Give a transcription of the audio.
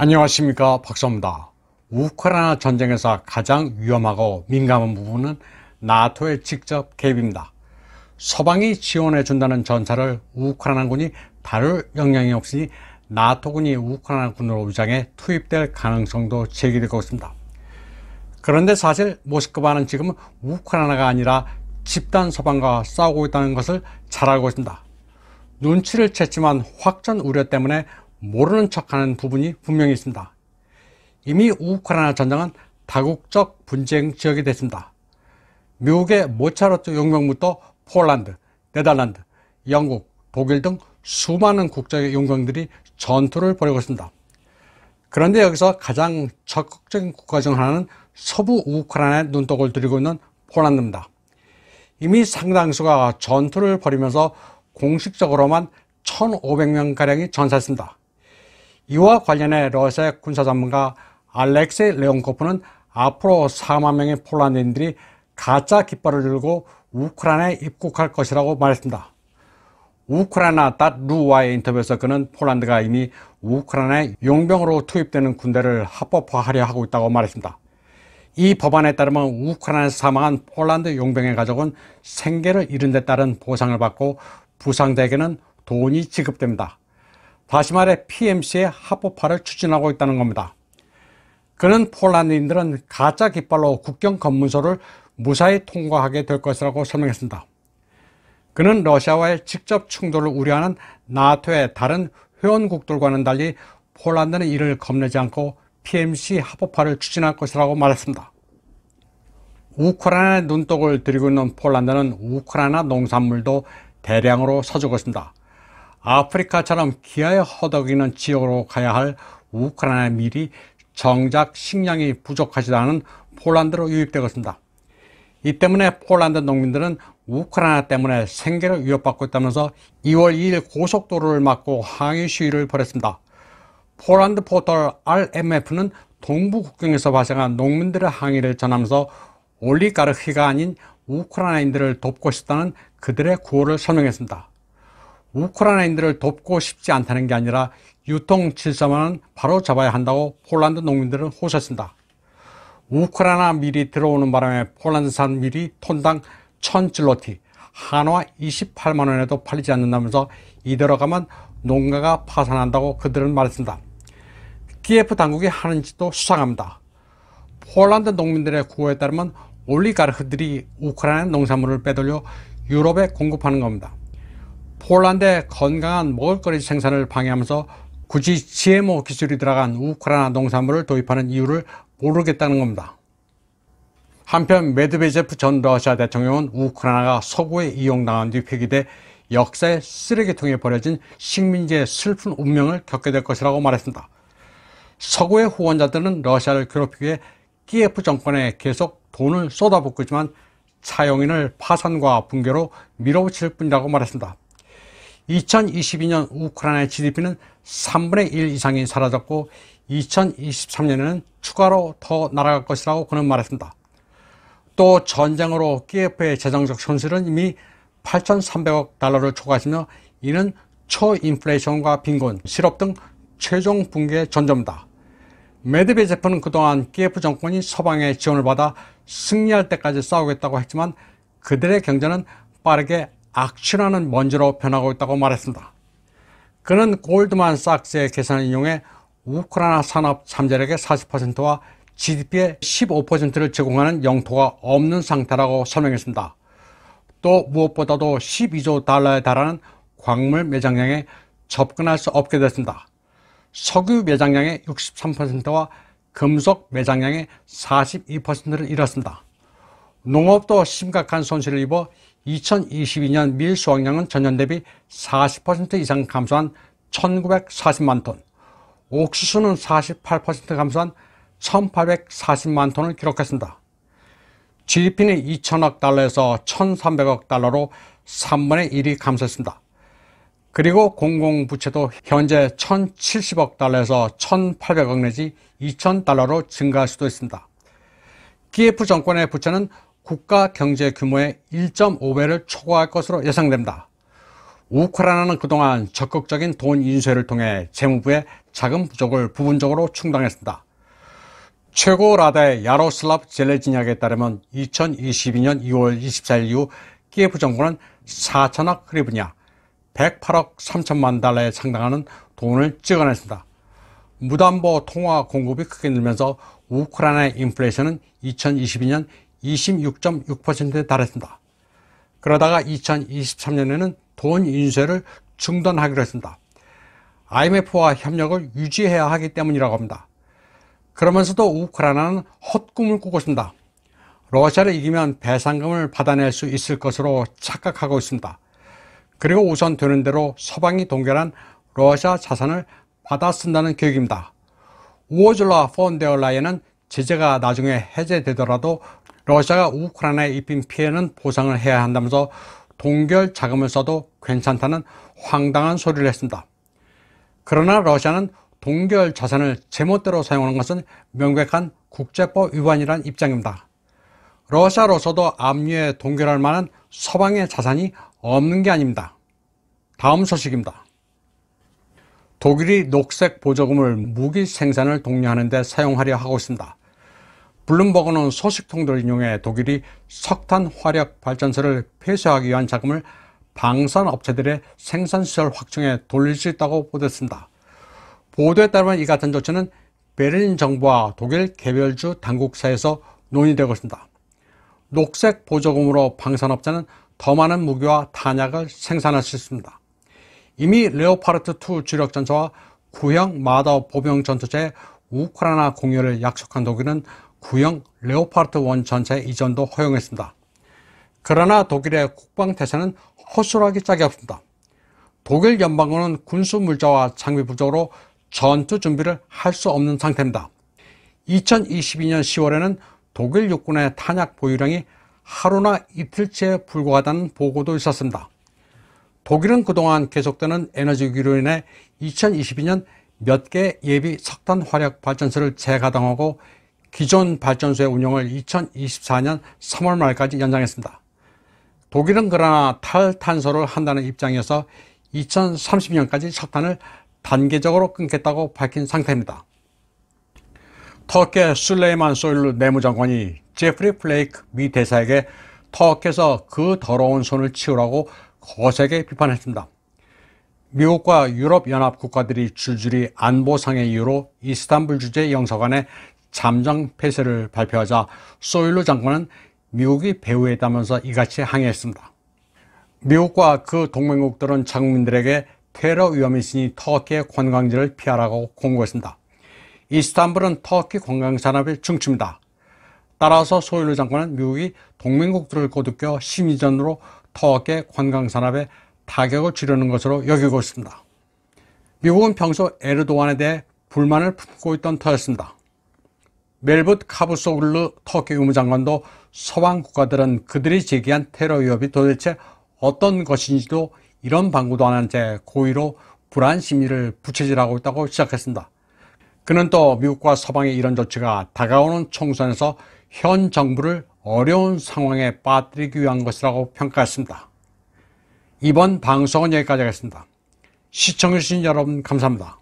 안녕하십니까, 박사입니다. 우크라이나 전쟁에서 가장 위험하고 민감한 부분은 나토의 직접 개입입니다. 서방이 지원해 준다는 전차를 우크라이나군이 다룰 역량이 없으니 나토군이 우크라이나군으로 위장해 투입될 가능성도 제기되고 있습니다. 그런데 사실 모스크바는 지금 우크라이나가 아니라 집단 서방과 싸우고 있다는 것을 잘 알고 있습니다. 눈치를 챘지만 확전 우려 때문에 모르는 척하는 부분이 분명히 있습니다. 이미 우크라이나 전장은 다국적 분쟁 지역이 됐습니다. 미국의 모차르트 용병부터 폴란드, 네덜란드, 영국, 독일 등 수많은 국적의 용병들이 전투를 벌이고 있습니다. 그런데 여기서 가장 적극적인 국가 중 하나는 서부 우크라이나의 눈독을 들이고 있는 폴란드입니다. 이미 상당수가 전투를 벌이면서 공식적으로만 1,500명가량이 전사했습니다. 이와 관련해 러시아의 군사 전문가 알렉세이 레온코프는 앞으로 4만 명의 폴란드인들이 가짜 깃발을 들고 우크라이나에 입국할 것이라고 말했습니다. 우크라이나.루와의 인터뷰에서 그는 폴란드가 이미 우크라이나에 용병으로 투입되는 군대를 합법화하려 하고 있다고 말했습니다. 이 법안에 따르면 우크라이나에서 사망한 폴란드 용병의 가족은 생계를 잃은 데 따른 보상을 받고 부상자에게는 돈이 지급됩니다. 다시 말해 PMC의 합법화를 추진하고 있다는 겁니다. 그는 폴란드인들은 가짜 깃발로 국경 검문소를 무사히 통과하게 될 것이라고 설명했습니다. 그는 러시아와의 직접 충돌을 우려하는 나토의 다른 회원국들과는 달리 폴란드는 이를 겁내지 않고 PMC 합법화를 추진할 것이라고 말했습니다. 우크라이나의 눈독을 들이고 있는 폴란드는 우크라이나 농산물도 대량으로 사주고 있습니다. 아프리카처럼 기아에 허덕이는 지역으로 가야 할 우크라이나 밀이 정작 식량이 부족하지도 않은 폴란드로 유입되고 있습니다. 이 때문에 폴란드 농민들은 우크라이나 때문에 생계를 위협받고 있다면서 2월 2일 고속도로를 막고 항의 시위를 벌였습니다. 폴란드 포털 RMF는 동부 국경에서 발생한 농민들의 항의를 전하면서 올리가르히가 아닌 우크라이나인들을 돕고 싶다는 그들의 구호를 설명했습니다. 우크라이나인들을 돕고 싶지 않다는 게 아니라 유통 질서만은 바로 잡아야 한다고 폴란드 농민들은 호소했습니다. 우크라이나 밀이 들어오는 바람에 폴란드산 밀이 톤당 1,000질로티, 한화 28만 원에도 팔리지 않는다면서 이대로 가면 농가가 파산한다고 그들은 말했습니다. 키예프 당국이 하는 짓도 수상합니다. 폴란드 농민들의 구호에 따르면 올리가르흐들이 우크라이나 농산물을 빼돌려 유럽에 공급하는 겁니다. 폴란드의 건강한 먹을거리 생산을 방해하면서 굳이 GMO 기술이 들어간 우크라이나 농산물을 도입하는 이유를 모르겠다는 겁니다. 한편 메드베제프 전 러시아 대통령은 우크라이나가 서구에 이용당한 뒤 폐기돼 역사의 쓰레기통에 버려진 식민지의 슬픈 운명을 겪게 될 것이라고 말했습니다. 서구의 후원자들은 러시아를 괴롭히기 위해 키예프 정권에 계속 돈을 쏟아붓고 있지만 차용인을 파산과 붕괴로 밀어붙일 뿐이라고 말했습니다. 2022년 우크라이나의 GDP는 3분의 1 이상이 사라졌고 2023년에는 추가로 더 날아갈 것이라고 그는 말했습니다. 또 전쟁으로 키예프의 재정적 손실은 이미 8,300억 달러를 초과했으며 이는 초인플레이션과 빈곤, 실업 등 최종 붕괴의 전조입니다. 메드베제프는 그동안 키예프 정권이 서방의 지원을 받아 승리할 때까지 싸우겠다고 했지만 그들의 경제는 빠르게 악취나는 먼지로 변하고 있다고 말했습니다. 그는 골드만삭스의 계산을 인용해 우크라이나 산업 잠재력의 40%와 GDP의 15%를 제공하는 영토가 없는 상태라고 설명했습니다. 또 무엇보다도 12조 달러에 달하는 광물 매장량에 접근할 수 없게 됐습니다. 석유 매장량의 63%와 금속 매장량의 42%를 잃었습니다. 농업도 심각한 손실을 입어 2022년 밀 수확량은 전년 대비 40% 이상 감소한 1,940만 톤, 옥수수는 48% 감소한 1,840만 톤을 기록했습니다. GDP는 2천억 달러에서 1,300억 달러로 3분의 1이 감소했습니다. 그리고 공공부채도 현재 1,070억 달러에서 1,800억 내지 2,000달러로 증가할 수도 있습니다. 키예프 정권의 부채는 국가 경제 규모의 1.5배를 초과할 것으로 예상됩니다. 우크라이나는 그동안 적극적인 돈 인수를 통해 재무부에 자금 부족을 부분적으로 충당했습니다. 최고 라다의 야로슬랍 젤레지니악에 따르면 2022년 2월 24일 이후 키예프 정부는 4천억 흐리브냐 108억 3천만 달러에 상당하는 돈을 찍어냈습니다. 무담보 통화 공급이 크게 늘면서 우크라이나의 인플레이션은 2022년 26.6%에 달했습니다. 그러다가 2023년에는 돈 인쇄를 중단하기로 했습니다. IMF와 협력을 유지해야 하기 때문이라고 합니다. 그러면서도 우크라이나는 헛꿈을 꾸고 있습니다. 러시아를 이기면 배상금을 받아낼 수 있을 것으로 착각하고 있습니다. 그리고 우선 되는 대로 서방이 동결한 러시아 자산을 받아 쓴다는 계획입니다. 우어줄라 폰데어라이엔은 제재가 나중에 해제되더라도 러시아가 우크라이나에 입힌 피해는 보상을 해야 한다면서 동결 자금을 써도 괜찮다는 황당한 소리를 했습니다. 그러나 러시아는 동결 자산을 제멋대로 사용하는 것은 명백한 국제법 위반이란 입장입니다. 러시아로서도 압류에 동결할 만한 서방의 자산이 없는 게 아닙니다. 다음 소식입니다. 독일이 녹색 보조금을 무기 생산을 독려하는 데 사용하려 하고 있습니다. 블룸버그는 소식통들을 인용해 독일이 석탄 화력 발전소를 폐쇄하기 위한 자금을 방산업체들의 생산시설 확충에 돌릴 수 있다고 보도했습니다. 보도에 따르면 이 같은 조치는 베를린 정부와 독일 개별주 당국 사이에서 논의되고 있습니다. 녹색 보조금으로 방산업체는 더 많은 무기와 탄약을 생산할 수 있습니다. 이미 레오파르트2 주력 전차와 구형 마더 보병 전투차의 우크라이나 공유를 약속한 독일은 구형 레오파르트1 전차의 이전도 허용했습니다. 그러나 독일의 국방태세는 허술하기 짝이 없습니다. 독일 연방군은 군수 물자와 장비 부족으로 전투 준비를 할 수 없는 상태입니다. 2022년 10월에는 독일 육군의 탄약 보유량이 하루나 이틀째에 불과하다는 보고도 있었습니다. 독일은 그동안 계속되는 에너지 위기로 인해 2022년 몇 개 예비 석탄 화력 발전소를 재가동하고 기존 발전소의 운영을 2024년 3월 말까지 연장했습니다. 독일은 그러나 탈탄소를 한다는 입장이어서 2030년까지 석탄을 단계적으로 끊겠다고 밝힌 상태입니다. 터키의 술레이만 소일루 내무장관이 제프리 플레이크 미 대사에게 터키에서 그 더러운 손을 치우라고 거세게 비판했습니다. 미국과 유럽연합 국가들이 줄줄이 안보상의 이유로 이스탄불 주재 영사관에 잠정 폐쇄를 발표하자 소일루 장관은 미국이 배후했다면서 이같이 항의했습니다. 미국과 그 동맹국들은 자국민들에게 테러 위험이 있으니 터키의 관광지를 피하라고 공고했습니다. 이스탄불은 터키 관광산업의 중추입니다. 따라서 소일루 장관은 미국이 동맹국들을 꼬드겨 심리전으로 터키의 관광산업에 타격을 주려는 것으로 여기고 있습니다. 미국은 평소 에르도안에 대해 불만을 품고 있던 터였습니다. 멜붓 카부소글루 터키 의무장관도 서방 국가들은 그들이 제기한 테러 위협이 도대체 어떤 것인지도 이런 방구도 안 한 채 고의로 불안 심리를 부채질하고 있다고 시작했습니다. 그는 또 미국과 서방의 이런 조치가 다가오는 총선에서 현 정부를 어려운 상황에 빠뜨리기 위한 것이라고 평가했습니다. 이번 방송은 여기까지 하겠습니다. 시청해주신 여러분 감사합니다.